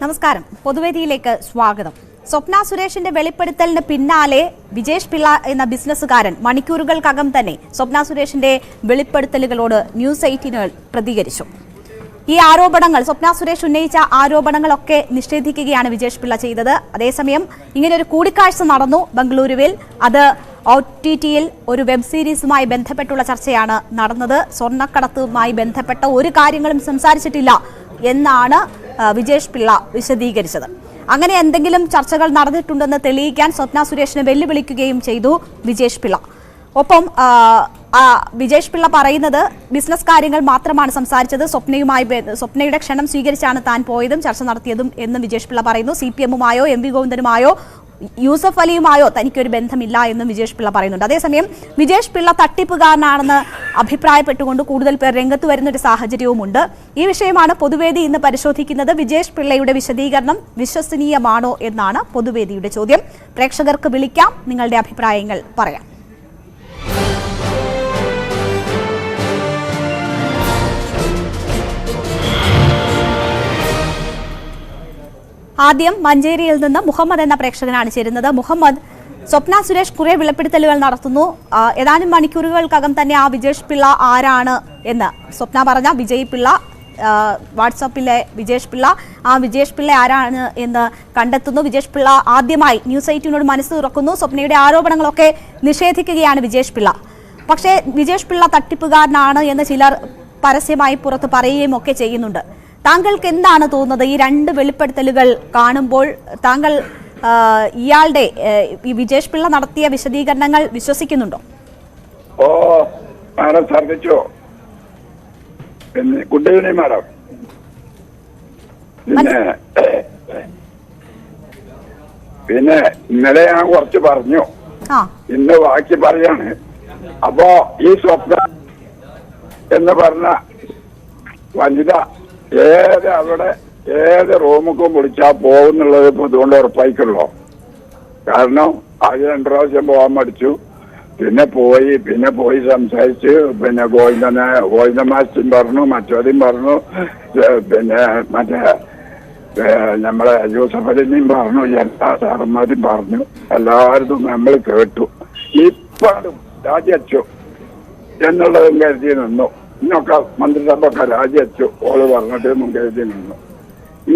നമസ്കാരം. പൊതുവേദിയിലേക്ക് സ്വാഗതം. സ്വപ്ന സുരേഷിന്റെ വെളിപ്പെടുത്തലിന് പിന്നാലെ വിജേഷ് പിള്ള എന്ന ബിസിനസ്സുകാരൻ മണിക്കൂറുകൾക്കകം തന്നെ സ്വപ്ന സുരേഷിന്റെ വെളിപ്പെടുത്തലുകളോട് ന്യൂസ് 18 പ്രതികരിച്ചു. ഈ ആരോപണങ്ങൾ, സ്വപ്ന സുരേഷ് ഉന്നയിച്ച ആരോപണങ്ങളൊക്കെ നിഷേധിക്കുകയാണ് വിജേഷ് പിള്ള ചെയ്തത്. അതേസമയം ഇങ്ങനെ ഒരു കൂടിക്കാഴ്ച നടന്നു ബംഗളൂരുവിൽ. അത് OTTയിൽ ഒരു വെബ് സീരീസുമായി ബന്ധപ്പെട്ടുള്ള ചർച്ചയാണ് നടന്നത്. സ്വർണ്ണക്കടത്തുമായി ബന്ധപ്പെട്ട ഒരു കാര്യങ്ങളും സംസാരിച്ചിട്ടില്ല എന്നാണ് വിജേഷ് പിള്ള വിശദീകരിച്ചത്. അങ്ങനെ എന്തെങ്കിലും ചർച്ചകൾ നടന്നിട്ടുണ്ടെന്ന് തെളിയിക്കാൻ സ്വപ്ന സുരേഷിനെ വെല്ലുവിളിക്കുകയും ചെയ്തു വിജേഷ് പിള്ള. ഒപ്പം വിജേഷ് പിള്ള പറയുന്നത് ബിസിനസ് കാര്യങ്ങൾ മാത്രമാണ് സംസാരിച്ചത്, സ്വപ്നയുടെ ക്ഷണം സ്വീകരിച്ചാണ് താൻ പോയതും ചർച്ച നടത്തിയതും എന്ന് വിജേഷ് പിള്ള പറയുന്നു. CPM-മായോ MV ഗോവിന്ദനുമായോ യൂസഫ് അലിയുമായോ തനിക്കൊരു ബന്ധമില്ല എന്നും വിജേഷ് പിള്ള പറയുന്നുണ്ട്. അതേസമയം വിജേഷ് പിള്ള തട്ടിപ്പുകാരനാണെന്ന് അഭിപ്രായപ്പെട്ടുകൊണ്ട് കൂടുതൽ പേർ രംഗത്ത് വരുന്നൊരു സാഹചര്യവുമുണ്ട്. ഈ വിഷയമാണ് പൊതുവേദി ഇന്ന് പരിശോധിക്കുന്നത്. വിജേഷ് പിള്ളയുടെ വിശദീകരണം വിശ്വസനീയമാണോ എന്നാണ് പൊതുവേദിയുടെ ചോദ്യം. പ്രേക്ഷകർക്ക് വിളിക്കാം, നിങ്ങളുടെ അഭിപ്രായങ്ങൾ പറയാം. ആദ്യം മഞ്ചേരിയിൽ നിന്ന് മുഹമ്മദ് എന്ന പ്രേക്ഷകനാണ് ചേരുന്നത്. മുഹമ്മദ്, സ്വപ്ന സുരേഷ് കുറെ വെളിപ്പെടുത്തലുകൾ നടത്തുന്നു. ഏതാനും മണിക്കൂറുകൾക്കകം തന്നെ ആ വിജേഷ് പിള്ള ആരാണ് എന്ന് സ്വപ്ന പറഞ്ഞ വിജയ് പിള്ള, വാട്സാപ്പിലെ വിജേഷ് പിള്ള, ആ വിജേഷ് പിള്ള ആരാണ് എന്ന് കണ്ടെത്തുന്നു. വിജേഷ് പിള്ള ആദ്യമായി ന്യൂസ് 18 മനസ്സ് തുറക്കുന്നു. സ്വപ്നയുടെ ആരോപണങ്ങളൊക്കെ നിഷേധിക്കുകയാണ് വിജേഷ് പിള്ള. പക്ഷേ വിജേഷ് പിള്ള തട്ടിപ്പുകാരനാണ് എന്ന് ചിലർ പരസ്യമായി പുറത്ത് പറയുകയും ഒക്കെ ചെയ്യുന്നുണ്ട്. താങ്കൾക്ക് എന്താണ് തോന്നുന്നത്? ഈ രണ്ട് വെളിപ്പെടുത്തലുകൾ കാണുമ്പോൾ താങ്കൾ ഇയാളുടെ ഈ വിജേഷ് പിള്ള നടത്തിയ വിശദീകരണങ്ങൾ വിശ്വസിക്കുന്നുണ്ടോ? മാഡം ശ്രദ്ധിച്ചോ? Good evening madam. പിന്നെ ഇന്നലെ ഞാൻ കുറച്ച് പറഞ്ഞു, ഇന്ന് ബാക്കി പറയാണ്. അപ്പോ ഈ സ്വപ്ന എന്ന് പറഞ്ഞ വനിത ഏത് റൂമുക്കും വിളിച്ചാൽ പോകുന്നുള്ളത് ഇപ്പൊ ഇതുകൊണ്ട് ഉറപ്പായിക്കുള്ളൂ. കാരണം ആദ്യം 2 പ്രാവശ്യം പോകാൻ മടിച്ചു, പിന്നെ പോയി സംസാരിച്ച്, പിന്നെ ഗോവിന്ദ മാസ്റ്ററും പറഞ്ഞു, മറ്റോരും പറഞ്ഞു, പിന്നെ മറ്റേ നമ്മളെ യൂസഫ് അലിനെയും പറഞ്ഞു, എല്ലാ സാറന്മാരും പറഞ്ഞു, എല്ലാവരും നമ്മൾ കേട്ടു. ഇപ്പോഴും രാജിവെച്ചു എന്നുള്ളതും കരുതി നിന്നു. ഇന്നൊക്കെ മന്ത്രിസഭയൊക്കെ രാജിവെച്ചു ഓള് പറഞ്ഞിട്ട് മുൻകരുതി നിന്നു.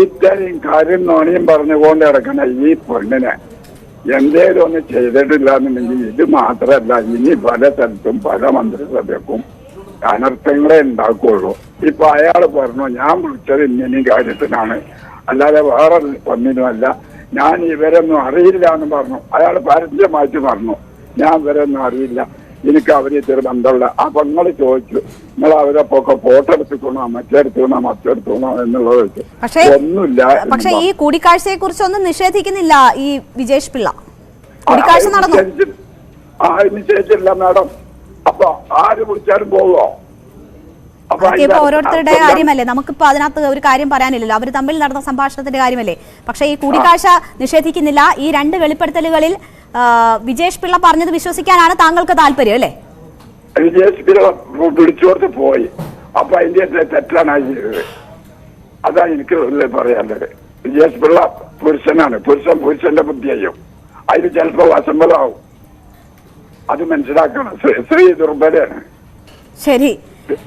ഇത്രയും കാര്യം നോണിയും പറഞ്ഞുകൊണ്ട് കിടക്കണ ഈ പെണ്ണിനെ എന്തേലും ഒന്നും ചെയ്തിട്ടില്ല എന്നുണ്ടെങ്കിൽ ഇത് മാത്രമല്ല, ഇനി പല സ്ഥലത്തും പല മന്ത്രിസഭയ്ക്കും അനർത്ഥങ്ങളെ ഉണ്ടാക്കുള്ളൂ. ഇപ്പൊ അയാൾ പറഞ്ഞു, ഞാൻ വിളിച്ചത് ഇങ്ങനെ കാര്യത്തിനാണ്, അല്ലാതെ വേറെ ഒന്നിനുമല്ല, ഞാൻ ഇവരൊന്നും അറിയില്ല എന്ന് പറഞ്ഞു. അയാൾ പരസ്യമായിട്ട് പറഞ്ഞു, ഞാൻ ഇവരൊന്നും അറിയില്ല, എനിക്ക് അവരിത്തിരി ബന്ധമുള്ള. അപ്പൊ നിങ്ങൾ ചോദിച്ചു, നിങ്ങൾ അവരൊക്കെ ഫോട്ടോ എടുത്തിക്കണോ, മറ്റെടുത്തണോ എന്നുള്ളത് വെച്ചു. ഒന്നുമില്ല. പക്ഷെ ഈ കൂടിക്കാഴ്ചയെ കുറിച്ചൊന്നും നിഷേധിക്കുന്നില്ല ഈ വിജേഷ് പിള്ള. കൂടിക്കാഴ്ച നടന്നു. നിശ്ചയിച്ചില്ല മാഡം. അപ്പൊ ആര് വിളിച്ചാലും പോവോ? ഇപ്പൊ ഓരോരുത്തരുടെ കാര്യമല്ലേ, നമുക്കിപ്പോ അതിനകത്ത് ഒരു കാര്യം പറയാനില്ലല്ലോ, അവർ തമ്മിൽ നടന്ന സംഭാഷണത്തിന്റെ കാര്യമല്ലേ. പക്ഷെ ഈ കൂടിക്കാഴ്ച നിഷേധിക്കുന്നില്ല. ഈ രണ്ട് വെളിപ്പെടുത്തലുകളിൽ വിജേഷ് പിള്ള പറഞ്ഞത് വിശ്വസിക്കാനാണ് താങ്കൾക്ക് താല്പര്യം അല്ലേ? വിജേഷ് പിള്ള വിളിച്ചോർത്ത് പോയി, അപ്പൊ അതിന്റെ തെറ്റാണ് ചെയ്തത്. അതാ എനിക്ക് പറയാനുള്ളത്. വിജേഷ് പിള്ള പുരുഷനാണ്, പുരുഷന്റെ ബുദ്ധി ചെയ്യും, അതിന് ചിലപ്പോ അസംബലമാവും. അത് മനസ്സിലാക്കണം. സ്ത്രീ ദുർബലയാണ്. ശരി,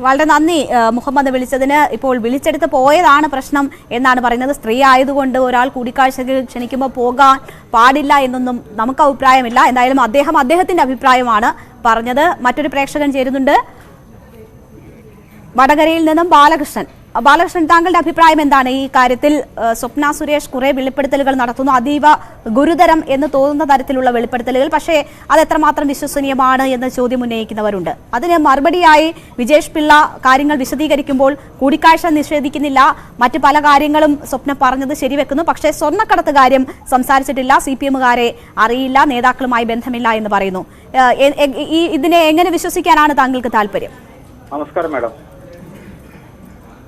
വളരെ നന്ദി മുഹമ്മദ് വിളിച്ചതിന്. ഇപ്പോൾ വിളിച്ചെടുത്ത് പോയതാണ് പ്രശ്നം എന്നാണ് പറയുന്നത്. സ്ത്രീ ആയതുകൊണ്ട് ഒരാൾ കൂടിക്കാഴ്ചകൾ ക്ഷണിക്കുമ്പോൾ പോകാൻ പാടില്ല എന്നൊന്നും നമുക്ക് അഭിപ്രായമില്ല. എന്തായാലും അദ്ദേഹത്തിന്റെ അഭിപ്രായമാണ് പറഞ്ഞത്. മറ്റൊരു പ്രേക്ഷകൻ ചേരുന്നുണ്ട്, വടകരയിൽ നിന്നും ബാലകൃഷ്ണൻ. താങ്കളുടെ അഭിപ്രായം എന്താണ് ഈ കാര്യത്തിൽ? സ്വപ്ന സുരേഷ് കുറെ വെളിപ്പെടുത്തലുകൾ നടത്തുന്നു, അതീവ ഗുരുതരം എന്ന് തോന്നുന്ന തരത്തിലുള്ള വെളിപ്പെടുത്തലുകൾ. പക്ഷേ അത് എത്രമാത്രം വിശ്വസനീയമാണ് എന്ന് ചോദ്യം ഉന്നയിക്കുന്നവരുണ്ട്. അതിന് മറുപടിയായി വിജേഷ് പിള്ള കാര്യങ്ങൾ വിശദീകരിക്കുമ്പോൾ കൂടിക്കാഴ്ച നിഷേധിക്കുന്നില്ല, മറ്റു പല കാര്യങ്ങളും സ്വപ്ന പറഞ്ഞത് ശരിവെക്കുന്നു. പക്ഷേ സ്വർണ്ണക്കടത്ത് കാര്യം സംസാരിച്ചിട്ടില്ല, CPM-കാരെ അറിയില്ല, നേതാക്കളുമായി ബന്ധമില്ല എന്ന് പറയുന്നു. ഇതിനെ എങ്ങനെ വിശ്വസിക്കാനാണ് താങ്കൾക്ക് താല്പര്യം? നമസ്കാരം മാഡം.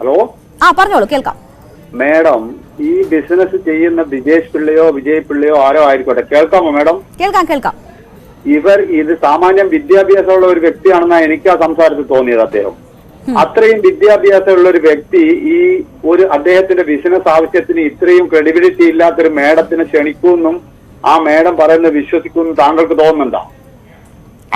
ഹലോ, പറഞ്ഞോളൂ, കേൾക്കാം. മാഡം, ഈ ബിസിനസ് ചെയ്യുന്ന വിജേഷ് പിള്ളയോ വിജയ് പിള്ളയോ ആരോ ആയിക്കോട്ടെ, കേൾക്കാമോ മാഡം? കേൾക്കാം. ഇത് സാമാന്യം വിദ്യാഭ്യാസമുള്ള ഒരു വ്യക്തിയാണെന്നാണ് എനിക്ക് ആ സംസാരത്തിൽ തോന്നിയത്. അദ്ദേഹം അത്രയും വിദ്യാഭ്യാസമുള്ള ഒരു വ്യക്തി ഈ അദ്ദേഹത്തിന്റെ ബിസിനസ് ആവശ്യത്തിന് ഇത്രയും ക്രെഡിബിലിറ്റി ഇല്ലാത്തൊരു മേഡത്തിനെ ക്ഷണിക്കുമെന്നും ആ മേഡം പറയുന്നത് വിശ്വസിക്കുമെന്നും താങ്കൾക്ക് തോന്നുന്നുണ്ടോ?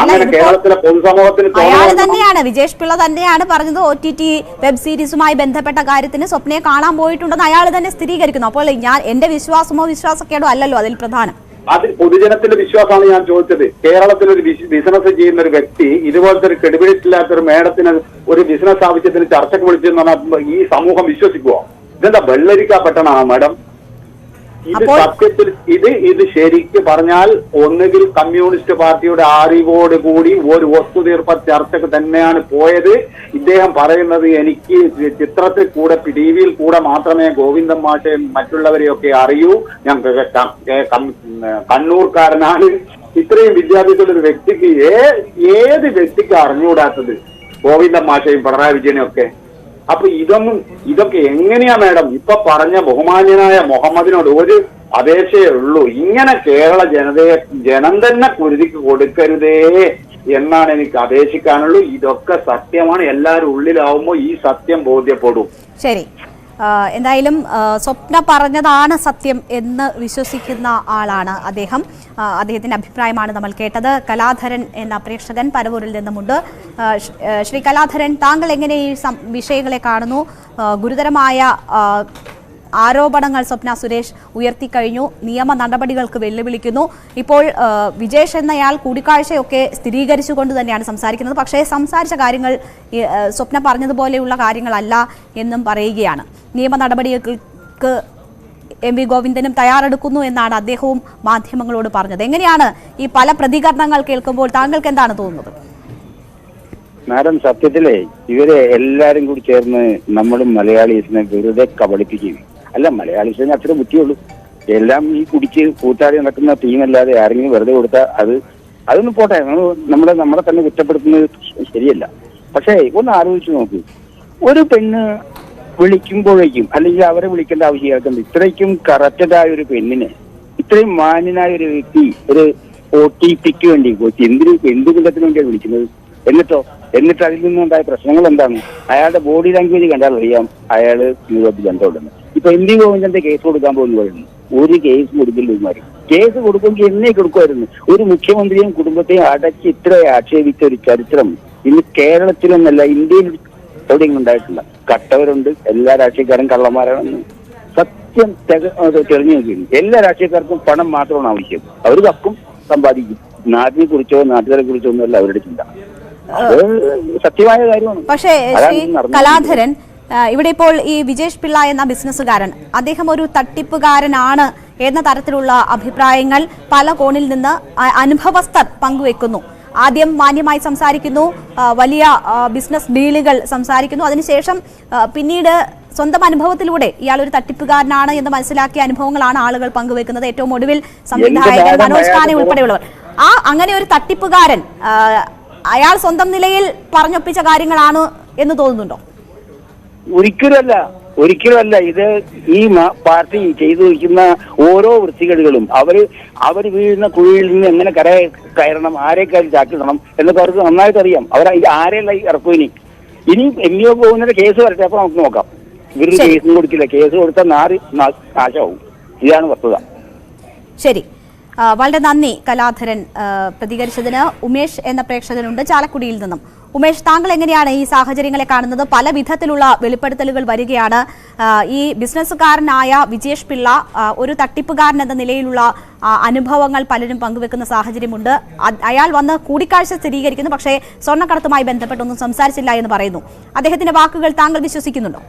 അങ്ങനെ കേരളത്തിലെ പൊതുസമൂഹത്തിന് അയാൾ തന്നെയാണ്, വിജേഷ് പിള്ള തന്നെയാണ് പറഞ്ഞത് OTT വെബ് സീരീസുമായി ബന്ധപ്പെട്ട കാര്യത്തിന് സ്വപ്നയെ കാണാൻ പോയിട്ടുണ്ടെന്ന് അയാൾ തന്നെ സ്ഥിരീകരിക്കുന്നു. അപ്പോൾ എന്റെ വിശ്വാസമോ വിശ്വാസക്കേടോ അല്ലല്ലോ അതിൽ പ്രധാനം. അതിൽ പൊതുജനത്തിന്റെ വിശ്വാസമാണ് ഞാൻ ചോദിച്ചത്. കേരളത്തിലൊരു ബിസിനസ് ചെയ്യുന്ന ഒരു വ്യക്തി ഇതുപോലത്തെ ഒരു ക്രെഡിബിലിറ്റി ഇല്ലാത്തൊരു മേഡത്തിന് ഒരു ബിസിനസ് ആവശ്യത്തിന് ചർച്ചയ്ക്ക് വിളിച്ചെന്ന് പറഞ്ഞാൽ ഈ സമൂഹം വിശ്വസിക്കുവോ? ഇതെന്താ വെള്ളരിക്കപ്പെട്ടണോ മാഡം? ഇത് സത്യത്തിൽ ഇത് ശരിക്ക് പറഞ്ഞാൽ ഒന്നുകിൽ കമ്മ്യൂണിസ്റ്റ് പാർട്ടിയുടെ അറിവോട് കൂടി ഒരു ഒത്തുതീർപ്പ ചർച്ചക്ക് തന്നെയാണ് പോയത്. ഇദ്ദേഹം പറയുന്നത് എനിക്ക് ചിത്രത്തിൽ കൂടെ ടിവിയിൽ കൂടെ മാത്രമേ ഗോവിന്ദൻ മാഷയും മറ്റുള്ളവരെയൊക്കെ അറിയൂ, ഞാൻ കണ്ണൂർക്കാരനാണ്. ഇത്രയും വിദ്യാഭ്യാസമുള്ള ഒരു വ്യക്തിക്ക് ഏത് വ്യക്തിക്ക് അറിഞ്ഞുകൂടാത്തത് ഗോവിന്ദൻ മാഷയും പിണറായി വിജയനും ഒക്കെ? അപ്പൊ ഇതൊക്കെ എങ്ങനെയാ മാഡം? ഇപ്പൊ പറഞ്ഞ ബഹുമാന്യനായ മുഹമ്മദിനോട് ഒരു അപേക്ഷയേ ഉള്ളൂ, ഇങ്ങനെ കേരള ജനം തന്നെ കുരുതിക്ക് കൊടുക്കരുതേ എന്നാണ് എനിക്ക് അപേക്ഷിക്കാനുള്ളൂ. ഇതൊക്കെ സത്യമാണ്, എല്ലാവരും ഉള്ളിലാവുമ്പോൾ ഈ സത്യം ബോധ്യപ്പെടും. ശരി, എന്തായാലും സ്വപ്ന പറഞ്ഞതാണ് സത്യം എന്ന് വിശ്വസിക്കുന്ന ആളാണ് അദ്ദേഹം. അദ്ദേഹത്തിന്റെ അഭിപ്രായമാണ് നമ്മൾ കേട്ടത്. കലാധരൻ എന്ന പ്രേക്ഷകൻ പരവൂരിൽ നിന്നുമുണ്ട്. ശ്രീ കലാധരൻ, താങ്കൾ എങ്ങനെ ഈ വിഷയങ്ങളെ കാണുന്നു? ഗുരുതരമായ ആരോപണങ്ങൾ സ്വപ്ന സുരേഷ് ഉയർത്തിക്കഴിഞ്ഞു, നിയമ നടപടികൾക്ക് വെല്ലുവിളിക്കുന്നു. ഇപ്പോൾ വിജേഷ് എന്നയാൾ കൂടിക്കാഴ്ചയൊക്കെ സ്ഥിരീകരിച്ചുകൊണ്ട് തന്നെയാണ് സംസാരിക്കുന്നത്. പക്ഷേ സംസാരിച്ച കാര്യങ്ങൾ സ്വപ്ന പറഞ്ഞതുപോലെയുള്ള കാര്യങ്ങളല്ല എന്നും പറയുകയാണ്. നിയമ നടപടികൾക്ക് MV ഗോവിന്ദനും തയ്യാറെടുക്കുന്നു എന്നാണ് അദ്ദേഹവും മാധ്യമങ്ങളോട് പറഞ്ഞത്. എങ്ങനെയാണ് ഈ പല പ്രതികരണങ്ങൾ കേൾക്കുമ്പോൾ താങ്കൾക്ക് എന്താണ് തോന്നുന്നത്? മാഡം, സത്യത്തിലേ ഇവര് എല്ലാരും കൂടി ചേർന്ന് നമ്മളും മലയാളീസിനെ വെറുതെ കബളിപ്പിക്കുകയും അല്ല, മലയാളീസിന് അത്ര ബുദ്ധിയുള്ളൂ. എല്ലാം ഈ കുടിച്ച് കൂത്താടി നടക്കുന്ന ടീമല്ലാതെ ആരെങ്കിലും വെറുതെ കൊടുത്താൽ അതൊന്നും പോട്ടെ, നമ്മളെ തന്നെ കുറ്റപ്പെടുത്തുന്നത് ശരിയല്ല. പക്ഷേ ഒന്ന് ആലോചിച്ച് നോക്കൂ, ഒരു പെണ്ണ് വിളിക്കുമ്പോഴേക്കും അല്ലെങ്കിൽ അവരെ വിളിക്കേണ്ട ആവശ്യം ഇത്രയ്ക്കും കറക്റ്റഡായ ഒരു പെണ്ണിനെ ഇത്രയും മാന്യനായ ഒരു വ്യക്തി ഒരു OTPക്ക് വേണ്ടി എന്ത് കുലത്തിന് വേണ്ടിയാണ് വിളിക്കുന്നത്? എന്നിട്ട് അതിൽ നിന്നുണ്ടായ പ്രശ്നങ്ങൾ എന്താണ്? അയാളുടെ ബോഡി ലാംഗ്വേജ് കണ്ടാൽ അറിയാം അയാള് യൂറോപ്പിൽ ബന്ധമുണ്ടെന്ന്. ഇപ്പൊ MV ഗോവിന്ദന്റെ കേസ് കൊടുക്കാൻ പോകുന്നു പറയുന്നു, ഒരു കേസ് കൊടുക്കില്ല. കേസ് കൊടുക്കുമെങ്കിൽ എന്നെ കൊടുക്കുമായിരുന്നു. ഒരു മുഖ്യമന്ത്രിയും കുടുംബത്തെയും അടച്ച് ഇത്ര ആക്ഷേപിച്ച ഒരു ചരിത്രം ഇന്ന് കേരളത്തിലൊന്നല്ല ഇന്ത്യയിൽ എവിടെയെങ്കിലും ഉണ്ടായിട്ടില്ല. കട്ടവരുണ്ട്, എല്ലാ രാഷ്ട്രീയക്കാരും കള്ളന്മാരാണെന്ന് സത്യം തെളിഞ്ഞു നോക്കിയിരുന്നു. എല്ലാ രാഷ്ട്രീയക്കാർക്കും പണം മാത്രമാണ് ആവശ്യം. അവർ കക്കും സമ്പാദിക്കും. നാട്ടിനെ കുറിച്ചോ നാട്ടുകാരെ കുറിച്ചോ ഒന്നുമല്ല അവരുടെ ചിന്ത. സത്യമായ കാര്യമാണ്. പക്ഷേ ശ്രീ കലാധരൻ, ഇവിടെ ഇപ്പോൾ ഈ വിജേഷ് പിള്ള എന്ന ബിസിനസ്സുകാരൻ അദ്ദേഹം ഒരു തട്ടിപ്പുകാരനാണ് എന്ന തരത്തിലുള്ള അഭിപ്രായങ്ങൾ പല കോണിൽ നിന്ന് അനുഭവസ്ഥർ പങ്കുവെക്കുന്നു. ആദ്യം മാന്യമായി സംസാരിക്കുന്നു, വലിയ ബിസിനസ് ഡീലുകൾ സംസാരിക്കുന്നു. അതിനുശേഷം പിന്നീട് സ്വന്തം അനുഭവത്തിലൂടെ ഇയാൾ ഒരു തട്ടിപ്പുകാരനാണ് എന്ന് മനസ്സിലാക്കിയ അനുഭവങ്ങളാണ് ആളുകൾ പങ്കുവെക്കുന്നത്. ഏറ്റവും ഒടുവിൽ സംവിധായകൻ മനോജ് ഖാനെ ഉൾപ്പെടെയുള്ളവർ. അങ്ങനെ ഒരു തട്ടിപ്പുകാരൻ അയാൾ സ്വന്തം നിലയിൽ പറഞ്ഞൊപ്പിച്ച കാര്യങ്ങളാണ് എന്ന് തോന്നുന്നുണ്ടോ? ഒരിക്കലുമല്ല. ഇത് ഈ പാർട്ടി ചെയ്തു വയ്ക്കുന്ന ഓരോ വൃത്തികേടുകളും അവര് വീഴുന്ന കുഴിയിൽ നിന്ന് എങ്ങനെ കയറണം, ആരെക്കാരും ചാക്കിടണം എന്നൊക്കെ അവർക്ക് നന്നായിട്ട് അറിയാം. ആരെയല്ല ഇറക്കും. ഇനി MV ഗോവിന്ദന്റെ കേസ് വരട്ടെ, അപ്പൊ നമുക്ക് നോക്കാം. ഇവര് കേസും കൊടുക്കില്ല. കേസ് കൊടുത്താൽ നാശമാവും. ഇതാണ് വസ്തുത. ശരി, വളരെ നന്ദി കലാധരൻ പ്രതികരിച്ചതിന്. ഉമേഷ് എന്ന പ്രേക്ഷകനുണ്ട് ചാലക്കുടിയിൽ നിന്നും. ഉമേഷ്, താങ്കൾ എങ്ങനെയാണ് ഈ സാഹചര്യങ്ങളെ കാണുന്നത്? പല വിധത്തിലുള്ള വെളിപ്പെടുത്തലുകൾ വരികയാണ്. ഈ ബിസിനസ്സുകാരനായ വിജേഷ് പിള്ള ഒരു തട്ടിപ്പുകാരൻ എന്ന നിലയിലുള്ള അനുഭവങ്ങൾ പലരും പങ്കുവെക്കുന്ന സാഹചര്യമുണ്ട്. അയാൾ വന്ന് കൂടിക്കാഴ്ച സ്ഥിരീകരിക്കുന്നു, പക്ഷേ സ്വർണ്ണക്കടത്തുമായി ബന്ധപ്പെട്ടൊന്നും സംസാരിച്ചില്ല എന്ന് പറയുന്നു. അദ്ദേഹത്തിന്റെ വാക്കുകൾ താങ്കൾ വിശ്വസിക്കുന്നുണ്ടോ?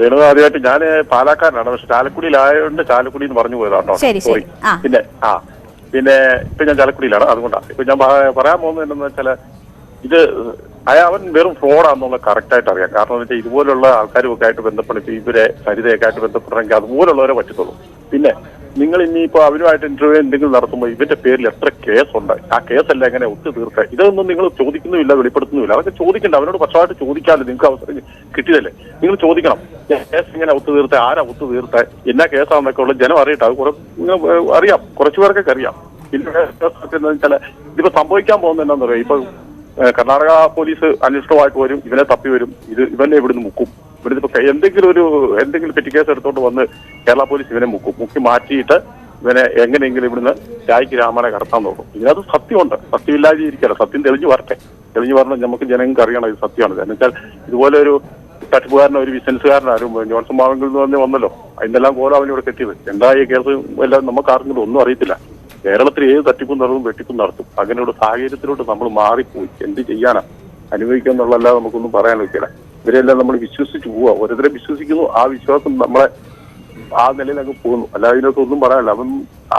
രേണു, ആദ്യമായിട്ട് ഞാൻ പാലക്കാരനാണ്, പക്ഷെ ചാലക്കുടിയിലായതുകൊണ്ട് ചാലക്കുടി എന്ന് പറഞ്ഞു പോയതാട്ടോ. സോറി. പിന്നെ ഇപ്പൊ ഞാൻ ചാലക്കുടിയിലാണ്, അതുകൊണ്ടാണ്. ഇപ്പൊ ഞാൻ പറയാൻ പോകുന്നത് എന്താണെന്ന് വെച്ചാല്, ഇത് അവൻ വെറും ഫ്രോഡാന്നുള്ള കറക്റ്റായിട്ട് അറിയാം. കാരണം എന്ന് വെച്ചാൽ ഇതുപോലുള്ള ആൾക്കാരുമൊക്കെ ആയിട്ട് ബന്ധപ്പെടുത്തി ഇവരെ സരിതയൊക്കെ ആയിട്ട് ബന്ധപ്പെടണമെങ്കിൽ അതുപോലുള്ളവരെ പറ്റത്തുള്ളൂ. പിന്നെ നിങ്ങൾ ഇനിയിപ്പോ അവരുമായിട്ട് ഇന്റർവ്യൂ എന്തെങ്കിലും നടത്തുമ്പോൾ ഇവന്റെ പേരിൽ എത്ര കേസുണ്ട്, ആ കേസെല്ലാം എങ്ങനെ ഒത്തു തീർക്കുക, ഇതൊന്നും നിങ്ങൾ ചോദിക്കുന്നുമില്ല, വെളിപ്പെടുത്തുന്നുമില്ല. അതൊക്കെ ചോദിക്കണ്ട. അവനോട് പക്ഷമായിട്ട് ചോദിക്കാതെ നിങ്ങൾക്ക് അവസരം കിട്ടിയതല്ലേ, നിങ്ങൾ ചോദിക്കണം. കേസ് ഇങ്ങനെ ഒത്തു തീർത്ത, ആരാ ഒത്തു തീർത്ത, എന്നാ കേസാണെന്നൊക്കെ ഉള്ള ജനം അറിയട്ടെ. അത് അറിയാം, കുറച്ചു പേർക്കൊക്കെ അറിയാം. പിന്നെ വെച്ചാൽ ഇതിപ്പോ സംഭവിക്കാൻ പോകുന്നത് എന്താണെന്ന് പറയാം. ഇപ്പൊ കർണാടക പോലീസ് അന്വേഷണമായിട്ട് വരും, ഇവനെ തപ്പി വരും, ഇവനെ ഇവിടുന്ന് മുക്കും. ഇവിടുന്ന് ഇപ്പൊ എന്തെങ്കിലും പെറ്റി കേസ് എടുത്തോണ്ട് വന്ന് കേരള പോലീസ് ഇവനെ മുക്കി മാറ്റിയിട്ട് ഇവനെ എങ്ങനെയെങ്കിലും ഇവിടുന്ന് രായ്ക്ക് രാമനെ കടത്താൻ നോക്കും. ഇതിനകത്ത് സത്യമുണ്ട്, സത്യമില്ലാതെ ഇരിക്കല്ല, സത്യം തെളിഞ്ഞു പറഞ്ഞാൽ നമുക്ക് ജനങ്ങൾക്ക് അറിയണം ഇത് സത്യമാണ്. എന്ന് വെച്ചാൽ ഇതുപോലെ ഒരു തട്ടിപ്പുകാരനോ ഒരു ബിസിനസ്സുകാരനാരും ജോൺസൺ മാവെങ്കിൽ നിന്ന് വന്നല്ലോ, അതിനെല്ലാം കോലം അവനിവിടെ കെട്ടിയത്. എന്താ ഈ കേസ് എല്ലാം നമുക്ക് ആർക്കെങ്കിലും ഒന്നും അറിയത്തില്ല. കേരളത്തിൽ ഏത് തട്ടിപ്പും നടത്തും വെട്ടിപ്പും നടത്തും. അങ്ങനെയുള്ള സാഹചര്യത്തിലോട്ട് നമ്മൾ മാറിപ്പോയി. എന്ത് ചെയ്യാനാ, അനുഭവിക്കുക എന്നുള്ളതല്ലാതെ നമുക്കൊന്നും പറയാൻ പറ്റില്ല. ഇവരെല്ലാം നമ്മൾ വിശ്വസിച്ച് പോവുക, ഓരോരുത്തരെ വിശ്വസിക്കുന്നു, ആ വിശ്വാസം നമ്മളെ ആ നിലയിൽ അങ്ങ് പോകുന്നു. അല്ലാതെ ഇതിനകത്ത് ഒന്നും പറയാനില്ല. അവൻ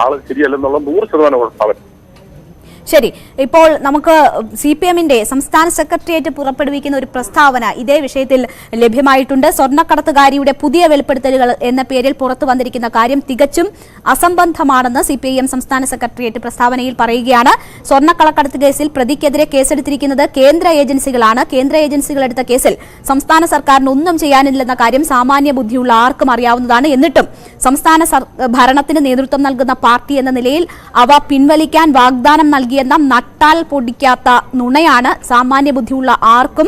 ആള് ശരിയല്ലെന്നുള്ള 100% അവൻ. ശരി, ഇപ്പോൾ നമുക്ക് CPM-ന്റെ സംസ്ഥാന സെക്രട്ടേറിയറ്റ് പുറപ്പെടുവിക്കുന്ന ഒരു പ്രസ്താവന ഇതേ വിഷയത്തിൽ ലഭ്യമായിട്ടുണ്ട്. സ്വർണ്ണക്കടത്തുകാരിയുടെ പുതിയ വെളിപ്പെടുത്തലുകൾ എന്ന പേരിൽ പുറത്തു വന്നിരിക്കുന്ന കാര്യം തികച്ചും അസംബന്ധമാണെന്ന് CPIM സംസ്ഥാന സെക്രട്ടേറിയറ്റ് പ്രസ്താവനയിൽ പറയുകയാണ്. സ്വർണ്ണക്കള്ളക്കടത്ത് കേസിൽ പ്രതിക്കെതിരെ കേസെടുത്തിരിക്കുന്നത് കേന്ദ്ര ഏജൻസികളാണ്. കേന്ദ്ര ഏജൻസികൾ എടുത്ത കേസിൽ സംസ്ഥാന സർക്കാരിന് ഒന്നും ചെയ്യാനില്ലെന്ന കാര്യം സാമാന്യ ബുദ്ധിയുള്ള ആർക്കും അറിയാവുന്നതാണ്. എന്നിട്ടും സംസ്ഥാന ഭരണത്തിന് നേതൃത്വം നൽകുന്ന പാർട്ടി എന്ന നിലയിൽ അവ പിൻവലിക്കാൻ വാഗ്ദാനം നൽകിയെന്ന നട്ടാൽ പൊടിക്കാത്ത നുണയാണ്. സാമാന്യ ബുദ്ധിയുള്ള ആർക്കും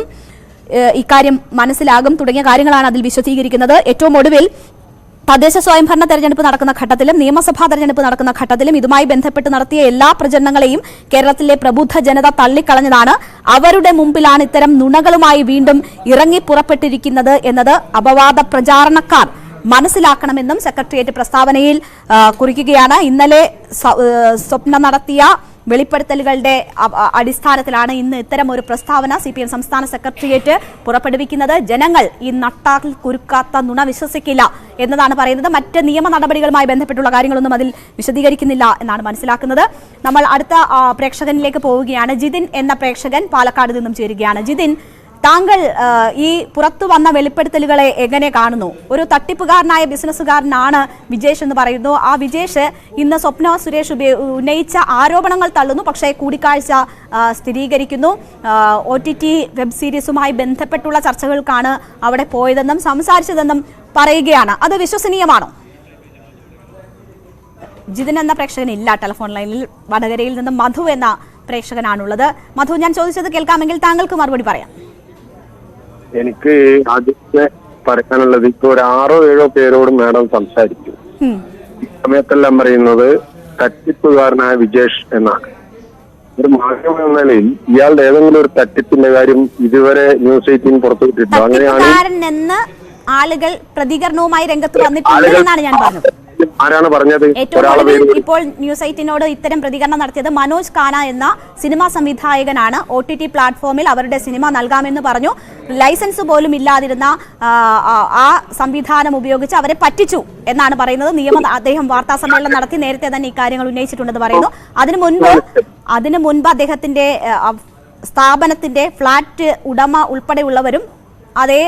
ഇക്കാര്യം മനസ്സിലാകും തുടങ്ങിയ കാര്യങ്ങളാണ് അതിൽ വിശദീകരിക്കുന്നത്. ഏറ്റവും ഒടുവിൽ തദ്ദേശ സ്വയംഭരണ തെരഞ്ഞെടുപ്പ് നടക്കുന്ന ഘട്ടത്തിലും നിയമസഭാ തെരഞ്ഞെടുപ്പ് നടക്കുന്ന ഘട്ടത്തിലും ഇതുമായി ബന്ധപ്പെട്ട് നടത്തിയ എല്ലാ പ്രചരണങ്ങളെയും കേരളത്തിലെ പ്രബുദ്ധ ജനത തള്ളിക്കളഞ്ഞതാണ്. അവരുടെ മുമ്പിലാണ് ഇത്തരം നുണകളുമായി വീണ്ടും ഇറങ്ങി പുറപ്പെട്ടിരിക്കുന്നത് എന്നത് അപവാദ പ്രചാരണക്കാർ മനസ്സിലാക്കണമെന്നും സെക്രട്ടേറിയറ്റ് പ്രസ്താവനയിൽ കുറിക്കുകയാണ്. ഇന്നലെ സ്വപ്ന നടത്തിയ വെളിപ്പെടുത്തലുകളുടെ അടിസ്ഥാനത്തിലാണ് ഇന്ന് ഇത്തരം ഒരു പ്രസ്താവന CPM സംസ്ഥാന സെക്രട്ടേറിയറ്റ് പുറപ്പെടുവിക്കുന്നത്. ജനങ്ങൾ ഈ നട്ടാൽ കുരുക്കാത്ത നുണ വിശ്വസിക്കില്ല എന്നതാണ് പറയുന്നത്. മറ്റ് നിയമ നടപടികളുമായി ബന്ധപ്പെട്ടുള്ള കാര്യങ്ങളൊന്നും അതിൽ വിശദീകരിക്കുന്നില്ല എന്നാണ് മനസ്സിലാക്കുന്നത്. നമ്മൾ അടുത്ത പ്രേക്ഷകനിലേക്ക് പോവുകയാണ്. ജിതിൻ എന്ന പ്രേക്ഷകൻ പാലക്കാട് നിന്നും ചേരുകയാണ്. ജിതിൻ, താങ്കൾ ഈ പുറത്തു വന്ന വെളിപ്പെടുത്തലുകളെ എങ്ങനെ കാണുന്നു? ഒരു തട്ടിപ്പുകാരനായ ബിസിനസ്സുകാരനാണ് വിജേഷ് എന്ന് പറയുന്നു. ആ വിജേഷ് ഇന്ന് സ്വപ്ന സുരേഷ് ഉന്നയിച്ച ആരോപണങ്ങൾ തള്ളുന്നു, പക്ഷേ കൂടിക്കാഴ്ച സ്ഥിരീകരിക്കുന്നു. OTT വെബ് സീരീസുമായി ബന്ധപ്പെട്ടുള്ള ചർച്ചകൾക്കാണ് അവിടെ പോയതെന്നും സംസാരിച്ചതെന്നും പറയുകയാണ്. അത് വിശ്വസനീയമാണോ? ജിതിൻ എന്ന പ്രേക്ഷകൻ ഇല്ല ടെലിഫോൺ ലൈനിൽ. വടകരയിൽ നിന്നും മധു എന്ന പ്രേക്ഷകനാണുള്ളത്. മധു, ഞാൻ ചോദിച്ചത് കേൾക്കാമെങ്കിൽ താങ്കൾക്ക് മറുപടി പറയാം. എനിക്ക് ആദ്യത്തെ പറയാനുള്ളത്, ഇപ്പൊ ഒരു 6-7 പേരോട് മാഡം സംസാരിച്ചു. ഈ സമയത്തെല്ലാം പറയുന്നത് തട്ടിപ്പുകാരനായ വിജേഷ് എന്നാണ്. ഒരു മാധ്യമം എന്ന നിലയിൽ ഇയാളുടെ ഏതെങ്കിലും ഒരു തട്ടിപ്പിന്റെ കാര്യം ഇതുവരെ ന്യൂസ് 18 പുറത്തുവിട്ടിട്ടുണ്ടോ? അങ്ങനെയാണ് ആളുകൾ പ്രതികരണവുമായി രംഗത്ത് വന്നിട്ടുണ്ട് എന്നാണ് ഞാൻ പറഞ്ഞത്. ആരാണ് പറഞ്ഞത്? ഇപ്പോൾ ന്യൂസ് 18നോട് ഇത്തരം പ്രതികരണം നടത്തിയത് മനോജ് ഖാന എന്ന സിനിമാ സംവിധായകനാണ്. OTT പ്ലാറ്റ്ഫോമിൽ അവരുടെ സിനിമ നൽകാമെന്ന് പറഞ്ഞു. ലൈസൻസ് പോലും ഇല്ലാതിരുന്ന ആ സംവിധാനം ഉപയോഗിച്ച് അവരെ പറ്റിച്ചു എന്നാണ് പറയുന്നത്. അദ്ദേഹം വാർത്താ സമ്മേളനം നടത്തി നേരത്തെ തന്നെ ഇക്കാര്യങ്ങൾ ഉന്നയിച്ചിട്ടുണ്ടെന്ന് പറയുന്നു. അതിനു മുൻപ് അദ്ദേഹത്തിന്റെ സ്ഥാപനത്തിന്റെ ഫ്ളാറ്റ് ഉടമ ഉൾപ്പെടെയുള്ളവരും അതേ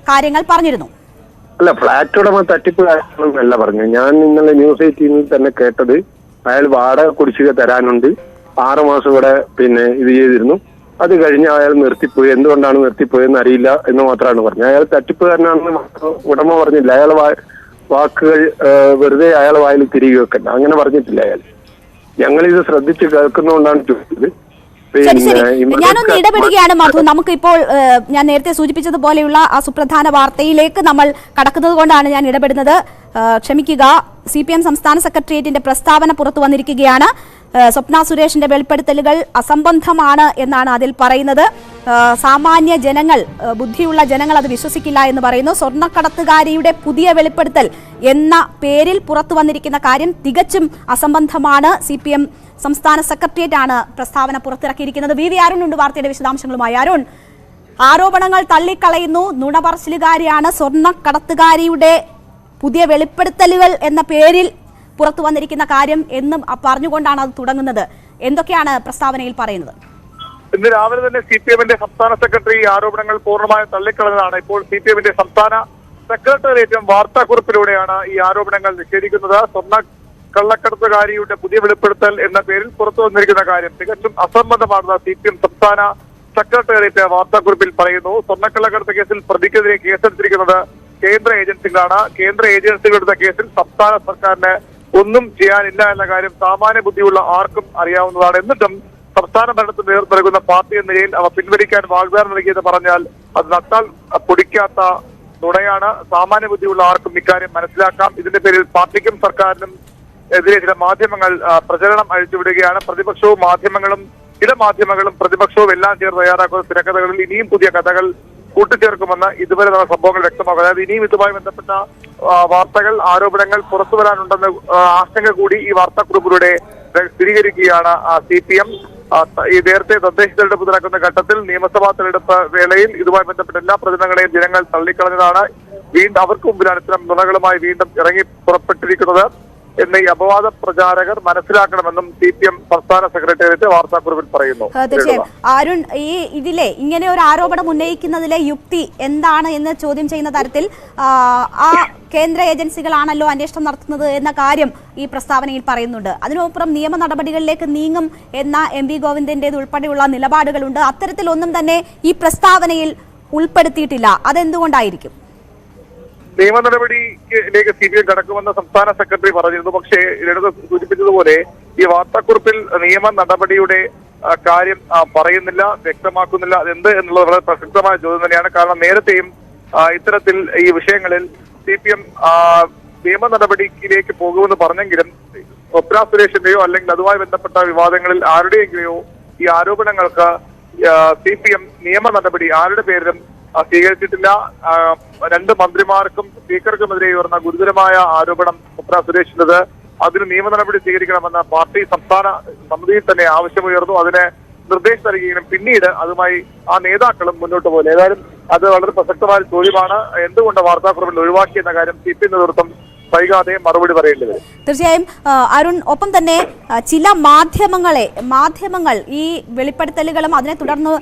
കാര്യങ്ങൾ പറഞ്ഞിരുന്നു. അല്ല, ഫ്ലാറ്റ് ഉടമ തട്ടിപ്പുകാരനല്ല പറഞ്ഞു. ഞാൻ ഇന്നലെ ന്യൂസ് 18 തന്നെ കേട്ടത് അയാൾ വാടക കുടിശ്ശിക തരാനുണ്ട്, 6 മാസം ഇവിടെ ഇത് ചെയ്തിരുന്നു, അത് കഴിഞ്ഞ് അയാൾ നിർത്തിപ്പോയി. എന്തുകൊണ്ടാണ് നിർത്തിപ്പോയെന്ന് അറിയില്ല എന്ന് മാത്രമാണ് പറഞ്ഞത്. അയാൾ തട്ടിപ്പുകാരനാണെന്ന് ഉടമ പറഞ്ഞില്ല. അയാൾ വാക്കുകൾ വെറുതെ അയാൾ വായിൽ തിരികെ വെക്കണ്ട, അങ്ങനെ പറഞ്ഞിട്ടില്ല അയാൾ. ഞങ്ങളിത് ശ്രദ്ധിച്ച് കേൾക്കുന്നതുകൊണ്ടാണ് ചോദിച്ചത്. ഞാനൊന്ന് ഇടപെടുകയാണ് മധു. നമുക്കിപ്പോൾ ഞാൻ നേരത്തെ സൂചിപ്പിച്ചതുപോലെയുള്ള ആ സുപ്രധാന വാർത്തയിലേക്ക് നമ്മൾ കടക്കുന്നത് കൊണ്ടാണ് ഞാൻ ഇടപെടുന്നത്. ക്ഷമിക്കുക. CPM സംസ്ഥാന സെക്രട്ടേറിയറ്റിന്റെ പ്രസ്താവന പുറത്തു വന്നിരിക്കുകയാണ്. സ്വപ്ന സുരേഷിന്റെ വെളിപ്പെടുത്തലുകൾ അസംബന്ധമാണ് എന്നാണ് അതിൽ പറയുന്നത്. സാമാന്യ ജനങ്ങൾ, ബുദ്ധിയുള്ള ജനങ്ങൾ അത് വിശ്വസിക്കില്ല എന്ന് പറയുന്നു. സ്വർണ്ണക്കടത്തുകാരിയുടെ പുതിയ വെളിപ്പെടുത്തൽ എന്ന പേരിൽ പുറത്തു വന്നിരിക്കുന്ന കാര്യം തികച്ചും അസംബന്ധമാണ്. CPM സംസ്ഥാന സെക്രട്ടേറിയറ്റ് ആണ് പ്രസ്താവന പുറത്തിറക്കിയിരിക്കുന്നത്. VV അരുൺ ഉണ്ട് വാർത്തയുടെ വിശദാംശങ്ങളുമായി. അരുൺ, ആരോപണങ്ങൾ തള്ളിക്കളയുന്നു, നുണപറച്ചിലുകാരിയാണ്, സ്വർണ്ണക്കടത്തുകാരിയുടെ പുതിയ വെളിപ്പെടുത്തലുകൾ എന്ന പേരിൽ പുറത്തു വന്നിരിക്കുന്ന കാര്യം എന്നും പറഞ്ഞുകൊണ്ടാണ് അത് തുടങ്ങുന്നത്. എന്തൊക്കെയാണ് പ്രസ്താവനയിൽ പറയുന്നത്? ഇന്ന് രാവിലെ തന്നെ CPM-ന്റെ സംസ്ഥാന സെക്രട്ടറി ആരോപണങ്ങൾ പൂർണ്ണമായും തള്ളിക്കളഞ്ഞതാണ്. ഇപ്പോൾ CPM-ന്റെ സംസ്ഥാന സെക്രട്ടേറിയറ്റും വാർത്താക്കുറിപ്പിലൂടെയാണ് ഈ ആരോപണങ്ങൾ നിഷേധിക്കുന്നത്. സ്വർണ്ണ കള്ളക്കടത്തുകാരിയുടെ പുതിയ വെളിപ്പെടുത്തൽ എന്ന പേരിൽ പുറത്തു വന്നിരിക്കുന്ന കാര്യം തികച്ചും അസംബന്ധമാണെന്ന് CPM സംസ്ഥാന സെക്രട്ടേറിയറ്റ് വാർത്താക്കുറിപ്പിൽ പറയുന്നു. സ്വർണ്ണക്കള്ളക്കടത്ത് കേസിൽ പ്രതിക്കെതിരെ കേസെടുത്തിരിക്കുന്നത് കേന്ദ്ര ഏജൻസികളാണ്. കേന്ദ്ര ഏജൻസികളുടെ കേസിൽ സംസ്ഥാന സർക്കാരിന് ഒന്നും ചെയ്യാനില്ല എന്ന കാര്യം സാമാന്യ ബുദ്ധിയുള്ള ആർക്കും അറിയാവുന്നതാണ്. എന്നിട്ടും സംസ്ഥാന ഭരണത്തിന് നേതൃത്വം നൽകുന്ന പാർട്ടി എന്ന നിലയിൽ അവ പിൻവലിക്കാൻ വാഗ്ദാനം നൽകിയെന്ന് പറഞ്ഞാൽ അത് നട്ടാൽ പൊടിക്കാത്ത നുണയാണ്. സാമാന്യ ബുദ്ധിയുള്ള ആർക്കും ഇക്കാര്യം മനസ്സിലാക്കാം. ഇതിന്റെ പേരിൽ പാർട്ടിക്കും സർക്കാരിനും എതിരെ ചില മാധ്യമങ്ങൾ പ്രചരണം അഴിച്ചുവിടുകയാണ്. പ്രതിപക്ഷവും മാധ്യമങ്ങളും ചില മാധ്യമങ്ങളും പ്രതിപക്ഷവും എല്ലാം ചേർന്ന് തയ്യാറാക്കുന്ന തിരക്കഥകളിൽ ഇനിയും പുതിയ കഥകൾ കൂട്ടിച്ചേർക്കുമെന്ന് ഇതുവരെ നടന്ന സംഭവങ്ങൾ വ്യക്തമാക്കും. അതായത് ഇനിയും ഇതുമായി ബന്ധപ്പെട്ട വാർത്തകൾ, ആരോപണങ്ങൾ പുറത്തു വരാനുണ്ടെന്ന ആശങ്ക കൂടി ഈ വാർത്താക്കുറിപ്പിലൂടെ സ്ഥിരീകരിക്കുകയാണ് CPM. ഈ നേരത്തെ തദ്ദേശ തെരഞ്ഞെടുപ്പ് നടക്കുന്ന ഘട്ടത്തിൽ നിയമസഭാ തെരഞ്ഞെടുപ്പ് വേളയിൽ ഇതുമായി ബന്ധപ്പെട്ട എല്ലാ പ്രചരണങ്ങളെയും ജനങ്ങൾ തള്ളിക്കളഞ്ഞതാണ്. വീണ്ടും അവർക്ക് മുമ്പിലാണ് ഇത്തരം നുണകളുമായി വീണ്ടും ഇറങ്ങി പുറപ്പെട്ടിരിക്കുന്നത് എന്ന് ഈ അപവാദ പ്രചാരകർ മനസ്സിലാക്കണമെന്നും CPM സംസ്ഥാന സെക്രട്ടേറിയറ്റ് വാർത്താക്കുറിപ്പിൽ പറയുന്നു. തീർച്ചയായും അരുൺ, ഇതിലെ ഇങ്ങനെ ഒരു ആരോപണം ഉന്നയിക്കുന്നതിലെ യുക്തി എന്താണ് എന്ന് ചോദ്യം ചെയ്യുന്ന തരത്തിൽ ആ കേന്ദ്ര ഏജൻസികളാണല്ലോ അന്വേഷണം നടത്തുന്നത് എന്ന കാര്യം ഈ പ്രസ്താവനയിൽ പറയുന്നുണ്ട്. അതിനൊപ്പം നിയമ നടപടികളിലേക്ക് നീങ്ങും എന്ന MP ഗോവിന്ദന്റേത് ഉൾപ്പെടെയുള്ള നിലപാടുകളുണ്ട്. അത്തരത്തിലൊന്നും തന്നെ ഈ പ്രസ്താവനയിൽ ഉൾപ്പെടുത്തിയിട്ടില്ല. അതെന്തുകൊണ്ടായിരിക്കും? നിയമ നടപടിയിലേക്ക് CPM കടക്കുമെന്ന് സംസ്ഥാന സെക്രട്ടറി പറഞ്ഞിരുന്നു. പക്ഷേ ലളിത സൂചിപ്പിച്ചതുപോലെ ഈ വാർത്താക്കുറിപ്പിൽ നിയമ നടപടിയുടെ കാര്യം പറയുന്നില്ല, വ്യക്തമാക്കുന്നില്ല. അതെന്ത് എന്നുള്ളത് വളരെ പ്രസക്തമായ ചോദ്യം തന്നെയാണ്. കാരണം നേരത്തെയും ഇത്തരത്തിൽ ഈ വിഷയങ്ങളിൽ CPM നിയമ നടപടിയിലേക്ക് പോകുമെന്ന് പറഞ്ഞെങ്കിലും സ്വപ്ന സുരേഷിന്റെയോ അല്ലെങ്കിൽ അതുമായി ബന്ധപ്പെട്ട വിവാദങ്ങളിൽ ആരുടെയെങ്കിലെയോ ഈ ആരോപണങ്ങൾക്ക് CPM നിയമ നടപടി ആരുടെ പേരിലും സ്വീകരിച്ചിട്ടില്ല. 2 മന്ത്രിമാർക്കും സ്പീക്കർക്കുമെതിരെ ഉയർന്ന ഗുരുതരമായ ആരോപണം സ്വപ്ന സുരേഷിൻ്റെത്. അതിന് നിയമ നടപടി സ്വീകരിക്കണമെന്ന് പാർട്ടി സംസ്ഥാന സമിതിയിൽ തന്നെ ആവശ്യമുയർന്നു. അതിന് നിർദ്ദേശം നൽകിയെങ്കിലും പിന്നീട് അതുമായി ആ നേതാക്കളും മുന്നോട്ട് പോയി. ഏതായാലും അത് വളരെ പ്രസക്തമായ ചോദ്യമാണ്. എന്തുകൊണ്ട് വാർത്താക്കുറിപ്പിൽ ഒഴിവാക്കിയെന്ന കാര്യം CPM നേതൃത്വം വൈകാതെ മറുപടി പറയേണ്ടി വരും. തീർച്ചയായും അരുൺ, ഒപ്പം തന്നെ ചില മാധ്യമങ്ങൾ ഈ വെളിപ്പെടുത്തലുകളും അതിനെ തുടർന്ന്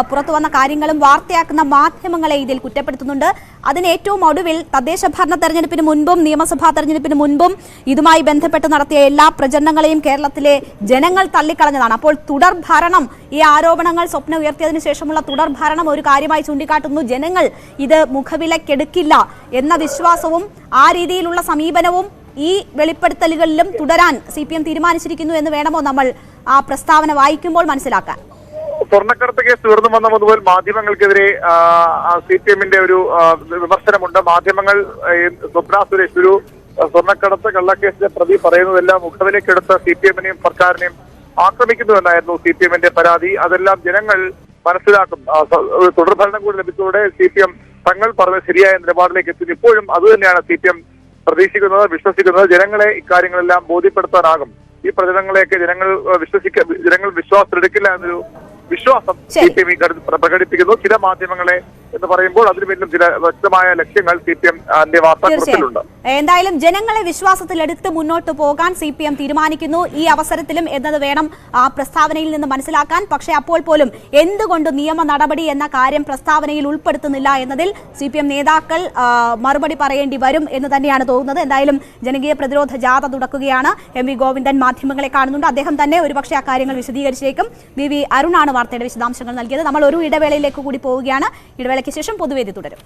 പുറത്തു വന്ന കാര്യങ്ങളും വാർത്തയാക്കുന്ന മാധ്യമങ്ങളെ ഇതിൽ കുറ്റപ്പെടുത്തുന്നുണ്ട്. അതിന് ഏറ്റവും ഒടുവിൽ തദ്ദേശ ഭരണ തെരഞ്ഞെടുപ്പിന് മുൻപും നിയമസഭാ തെരഞ്ഞെടുപ്പിന് മുൻപും ഇതുമായി ബന്ധപ്പെട്ട് നടത്തിയ എല്ലാ പ്രചരണങ്ങളെയും കേരളത്തിലെ ജനങ്ങൾ തള്ളിക്കളഞ്ഞതാണ്. അപ്പോൾ തുടർ ഭരണം, ഈ ആരോപണങ്ങൾ സ്വപ്നം ഉയർത്തിയതിനു ശേഷമുള്ള തുടർ ഭരണം ഒരു കാര്യമായി ചൂണ്ടിക്കാട്ടുന്നു. ജനങ്ങൾ ഇത് മുഖവിലക്കെടുക്കില്ല എന്ന വിശ്വാസവും ആ രീതിയിലുള്ള സമീപനവും ഈ വെളിപ്പെടുത്തലുകളിലും തുടരാൻ CPM തീരുമാനിച്ചിരിക്കുന്നു എന്ന് വേണമോ നമ്മൾ ആ പ്രസ്താവന വായിക്കുമ്പോൾ മനസ്സിലാക്കാൻ? സ്വർണ്ണക്കടത്ത് കേസ് ഉയർന്നു വന്ന മുതൽ മാധ്യമങ്ങൾക്കെതിരെ CPMന്റെ ഒരു വിമർശനമുണ്ട്. മാധ്യമങ്ങൾ സ്വപ്ന സുരേഷ് ഒരു സ്വർണ്ണക്കടത്ത് കള്ളക്കേസിലെ പ്രതി പറയുന്നതെല്ലാം മുഖവിലേക്കെടുത്ത് CPMനെയും സർക്കാരിനെയും ആക്രമിക്കുന്നു എന്നായിരുന്നു CPMന്റെ പരാതി. അതെല്ലാം ജനങ്ങൾ മനസ്സിലാക്കും. തുടർഭരണം കൂടി ലഭിച്ചതോടെ CPM തങ്ങൾ പറഞ്ഞ ശരിയായ നിലപാടിലേക്ക് എത്തുന്നു. ഇപ്പോഴും അതുതന്നെയാണ് CPM പ്രതീക്ഷിക്കുന്നത്, വിശ്വസിക്കുന്നത്. ജനങ്ങളെ ഇക്കാര്യങ്ങളെല്ലാം ബോധ്യപ്പെടുത്താനാകും. ഈ പ്രചരണങ്ങളെയൊക്കെ ജനങ്ങൾ വിശ്വാസത്തിലെടുക്കില്ല എന്നൊരു വിശ്വാസം CPM പ്രകടിപ്പിക്കുന്നു. ചില മാധ്യമങ്ങളെ എന്ന് പറയുമ്പോൾ അതിനു പിന്നിലും ചില വ്യക്തമായ ലക്ഷ്യങ്ങൾ CPM വാർത്താക്കുറിപ്പിലുണ്ട്. എന്തായാലും ജനങ്ങളെ വിശ്വാസത്തിലെടുത്ത് മുന്നോട്ട് പോകാൻ CPM തീരുമാനിക്കുന്നു ഈ അവസരത്തിലും എന്നത് വേണം ആ പ്രസ്താവനയിൽ നിന്ന് മനസ്സിലാക്കാൻ. പക്ഷേ അപ്പോൾ പോലും എന്തുകൊണ്ട് നിയമ നടപടി എന്ന കാര്യം പ്രസ്താവനയിൽ ഉൾപ്പെടുത്തുന്നില്ല എന്നതിൽ CPM നേതാക്കൾ മറുപടി പറയേണ്ടി വരും എന്ന് തന്നെയാണ് തോന്നുന്നത്. എന്തായാലും ജനകീയ പ്രതിരോധ ജാഥ തുടക്കുകയാണ്. MP ഗോവിന്ദൻ മാധ്യമങ്ങളെ കാണുന്നുണ്ട്. അദ്ദേഹം തന്നെ ഒരുപക്ഷെ ആ കാര്യങ്ങൾ വിശദീകരിച്ചേക്കും. VV അരുണാണ് വാർത്തയുടെ വിശദാംശങ്ങൾ നൽകിയത്. നമ്മൾ ഒരു ഇടവേളയിലേക്ക് കൂടി പോവുകയാണ്. ഇടവേളയ്ക്ക് ശേഷം പൊതുവേദി തുടരും.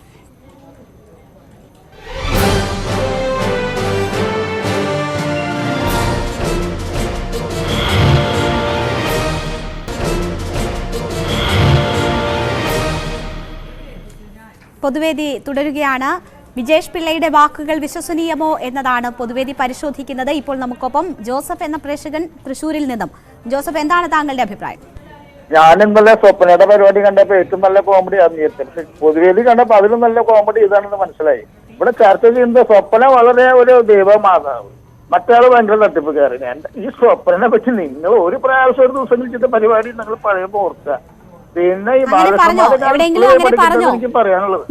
പൊതുവേദി തുടരുകയാണ്. വിജേഷ് പിള്ളയുടെ വാക്കുകൾ വിശ്വസനീയമോ എന്നതാണ് പൊതുവേദി പരിശോധിക്കുന്നത്. ഇപ്പോൾ നമുക്കൊപ്പം ജോസഫ് എന്ന പ്രേക്ഷകൻ തൃശ്ശൂരിൽ നിന്നും. ജോസഫ്, എന്താണ് താങ്കളുടെ അഭിപ്രായം? ഞാൻ ഇന്നലെ സ്വപ്നയുടെ പരിപാടി കണ്ടപ്പോ ഏറ്റവും നല്ല കോമഡി പക്ഷെ പൊതുവേദി കണ്ടപ്പോ അതിലും നല്ല കോമഡി ഇതാണെന്ന് മനസ്സിലായി. ഇവിടെ ചർച്ച ചെയ്യുന്നത് സ്വപ്ന വളരെ ഒരു ദൈവമാതാവ്, മറ്റാള് ഭയങ്കര തട്ടിപ്പുകാരൻ. ഈ സ്വപ്നെ പറ്റി നിങ്ങൾ ഒരു പ്രാവശ്യം ഒരു ദിവസം വിളിച്ചിട്ട് പരിപാടി നിങ്ങൾ പറയുമ്പോ ഓർക്കുക. പിന്നെ ഈ എനിക്ക് പറയാനുള്ളത്,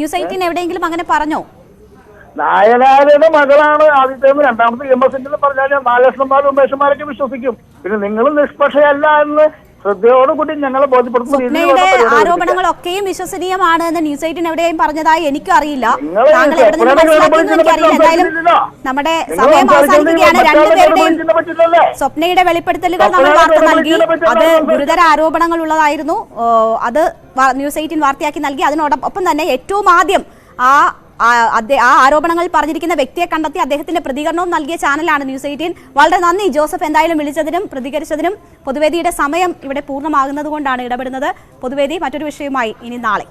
നായനാരുടെ മകളാണ് ആദ്യത്തേത്. രണ്ടാമത്തെ MS പറഞ്ഞാൽ ബാലകൃഷ്ണന്മാരും ഉമേഷന്മാരൊക്കെ വിശ്വസിക്കും. പിന്നെ നിങ്ങൾ നിഷ്പക്ഷയല്ല എന്ന് ശ്രദ്ധയോടുകൂടി ഞങ്ങളെ ബോധ്യപ്പെടുത്തുന്ന ആരോപണങ്ങളൊക്കെയും വിശ്വസനീയമാണ് എന്ന് ന്യൂസ് 18 എവിടെയും പറഞ്ഞതായി എനിക്കും അറിയില്ല. നമ്മുടെ സമയം അവസാനിക്കുകയാണ്. രണ്ടുപേരുടെയും സ്വപ്നയുടെ വെളിപ്പെടുത്തലുകൾ നമ്മൾ വാർത്ത നൽകി. അത് ഗുരുതര ആരോപണങ്ങൾ ഉള്ളതായിരുന്നു. അത് ന്യൂസ് 18 വാർത്തയാക്കി നൽകി. അതിനോടൊപ്പം തന്നെ ഏറ്റവും ആദ്യം ആ ആ ആരോപണങ്ങൾ പറഞ്ഞിരിക്കുന്ന വ്യക്തിയെ കണ്ടെത്തി അദ്ദേഹത്തിന്റെ പ്രതികരണവും നൽകിയ ചാനലാണ് ന്യൂസ് 18. വളരെ നന്ദി ജോസഫ്, എന്തായാലും വിളിച്ചതിനും പ്രതികരിച്ചതിനും. പൊതുവേദിയുടെ സമയം ഇവിടെ പൂർണ്ണമാകുന്നത് കൊണ്ടാണ് ഇടപെടുന്നത്. പൊതുവേദി മറ്റൊരു വിഷയവുമായി ഇനി നാളെ.